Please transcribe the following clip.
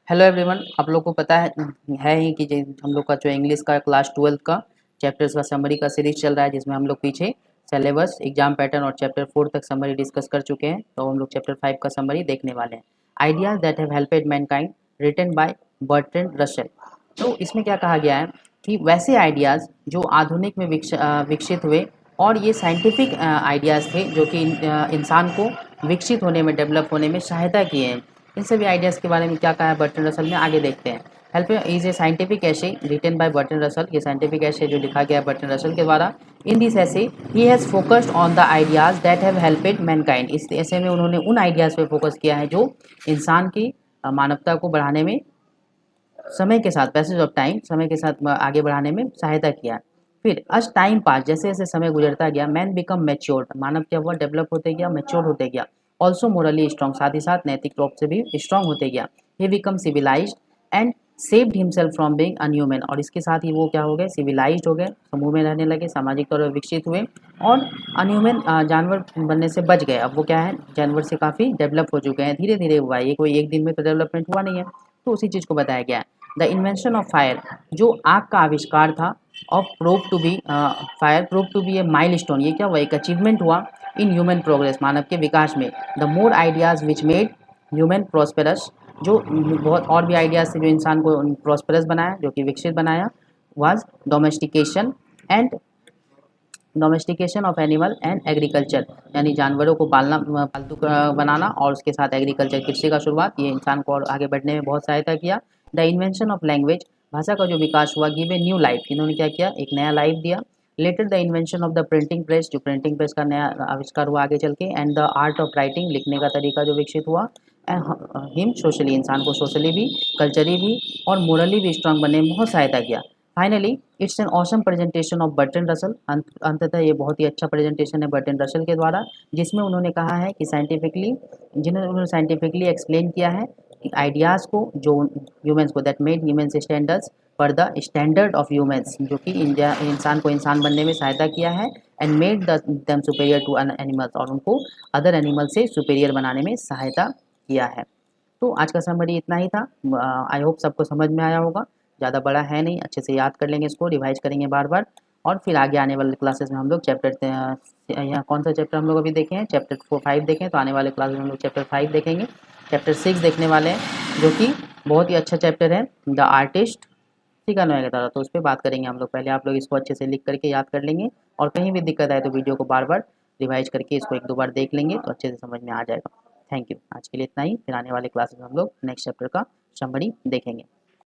Hello everyone, आप लोग को पता है ही कि हम लोग का जो इंग्लिश का क्लास 12 का चैप्टर्स का समरी का सीरीज चल रहा है, जिसमें हम लोग पीछे सिलेबस, एग्जाम पैटर्न और चैप्टर 4 तक समरी डिस्कस कर चुके हैं। तो हम लोग चैप्टर 5 का समरी देखने वाले हैं। Ideas that have helped mankind, written by Bertrand Russell. तो इसमें क्या कहा गया है कि वैसे आइडियाज़ जो आधुनिक में विकसित हुए, और ये साइंटिफिक आइडियाज़ थे जो कि इंसान को विकसित होने में, डेवलप होने में सहायता किए हैं। इन सभी आइडियाज़ के बारे में क्या कहा है बर्ट्रैंड रसल ने, आगे देखते हैं। हेल्प इज ए साइंटिफिक ऐसे रिटन बाय बर्ट्रैंड रसल, ये साइंटिफिक ऐसे जो लिखा गया है बर्ट्रैंड रसल के द्वारा। In this essay he has focused on the ideas that have helped mankind, इस ऐसे में उन्होंने उन आइडियाज़ पे फोकस किया है जो इंसान की मानवता को बढ़ाने में समय के साथ, पैसेज ऑफ टाइम, समय के साथ आगे बढ़ाने में सहायता किया। फिर अज टाइम पास, जैसे जैसे समय गुजरता गया, मैन बिकम मैच्योर्ड, मानव क्या हुआ, डेवलप होते गया, मैच्योर होते गया। ऑल्सो मोरली स्ट्रॉन्ग, साथ ही साथ नैतिक रूप से भी स्ट्रॉन्ग होते गया। He become civilized and saved himself from being unhuman, और इसके साथ ही वो क्या हो गए, सिविलाइज्ड हो गए, समूह में रहने लगे, सामाजिक तौर पर विकसित हुए और अनह्यूमन जानवर बनने से बच गए। अब वो क्या है, जानवर से काफ़ी डेवलप हो चुके हैं, धीरे धीरे हुआ है, ये कोई एक दिन में तो डेवलपमेंट हुआ नहीं है। तो उसी चीज़ को बताया गया है। द इन्वेंशन ऑफ फायर, जो आग का आविष्कार था, of prove to be fire prove to be a milestone, ये क्या हुआ, एक अचीवमेंट हुआ इन ह्यूमन प्रोग्रेस, मानव के विकास में। The more ideas which made human prosperous, जो बहुत और भी आइडियाज़ थे जो इंसान को प्रॉस्पेरस बनाया, जो कि विकसित बनाया, was domestication and domestication of animal and agriculture, यानी जानवरों को पालना, पालतू बनाना, और उसके साथ एग्रीकल्चर, कृषि का शुरुआत, ये इंसान को और आगे बढ़ने में बहुत सहायता किया। द इन्वेंशन ऑफ लैंग्वेज, भाषा का जो विकास हुआ, गिव ए न्यू लाइफ, इन्होंने क्या किया, एक नया लाइफ दिया। Later the invention of the printing press, जो प्रिंटिंग प्रेस का नया आविष्कार हुआ आगे चल के। And the art of writing, लिखने का तरीका जो विकसित हुआ। हिम सोशली, इंसान को सोशली भी, कल्चरली भी और मोरली भी स्ट्रांग बनने में बहुत सहायता किया। Finally it's an awesome presentation of Bertrand Russell, अंततः ये बहुत ही अच्छा प्रेजेंटेशन है बर्ट्रैंड रसल के द्वारा, जिसमें उन्होंने कहा है कि उन्होंने साइंटिफिकली एक्सप्लेन किया है कि आइडियाज़ को, जो ह्यूमंस को, that made humans standards for the standard of humans, जो कि इंडिया इंसान को इंसान बनने में सहायता किया है। एंड मेड दम सुपेरियर टू एनिमल्स, और उनको अदर एनिमल से सुपेरियर बनाने में सहायता किया है। तो आज का समरी इतना ही था। आई होप सबको समझ में आया होगा, ज़्यादा बड़ा है नहीं, अच्छे से याद कर लेंगे, इसको रिवाइज करेंगे बार बार, और फिर आगे आने वाले क्लासेस में हम लोग यहाँ कौन सा चैप्टर हम लोग अभी देखे हैं, चैप्टर 4-5 देखें, तो आने वाले क्लास में हम लोग चैप्टर 5 देखेंगे। चैप्टर 6 देखने वाले हैं, जो कि बहुत ही अच्छा चैप्टर है, द आर्टिस्ट, ठीक है ना, तो उस पर बात करेंगे हम लोग। पहले आप लोग इसको अच्छे से लिख करके याद कर लेंगे, और कहीं भी दिक्कत आए तो वीडियो को बार बार रिवाइज करके इसको 1-2 बार देख लेंगे, तो अच्छे से समझ में आ जाएगा। Thank you. आज के लिए इतना ही, फिर आने वाले क्लासेस में हम लोग नेक्स्ट चैप्टर का समरी देखेंगे।